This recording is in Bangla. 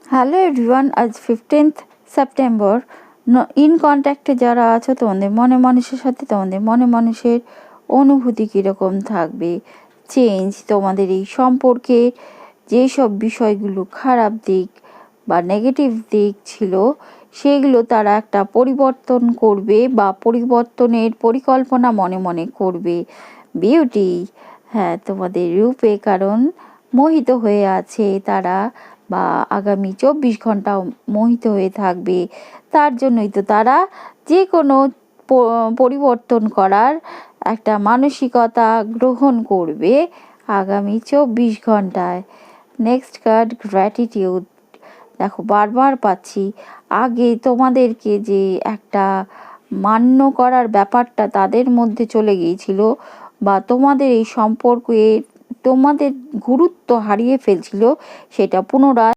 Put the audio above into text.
হ্যালো এভরিওয়ান, আজ 15th সেপ্টেম্বর। ইন কন্ট্যাক্টে যারা আছো তোমাদের মনে মানুষের সাথে তোমাদের মনে মানুষের অনুভূতি কীরকম থাকবে, চেঞ্জ, তোমাদের এই সম্পর্কে যেসব বিষয়গুলো খারাপ দিক বা নেগেটিভ দিক ছিল সেগুলো তারা একটা পরিবর্তন করবে বা পরিবর্তনের পরিকল্পনা মনে মনে করবে। বিউটি, হ্যাঁ, তোমাদের রূপে কারণ মোহিত হয়ে আছে তারা, বা আগামী 24 ঘন্টাও মোহিত হয়ে থাকবে। তার জন্যই তো তারা যে কোনো পরিবর্তন করার একটা মানসিকতা গ্রহণ করবে আগামী 24 ঘন্টায়। Next card, gratitude. দেখো, বারবার পাচ্ছি আগে তোমাদেরকে যে একটা মান্য করার ব্যাপারটা তাদের মধ্যে চলে গিয়েছিল, বা তোমাদের এই সম্পর্কে তোমাদের গুরুত্ব হারিয়ে ফেলছিল, সেটা পুনরায়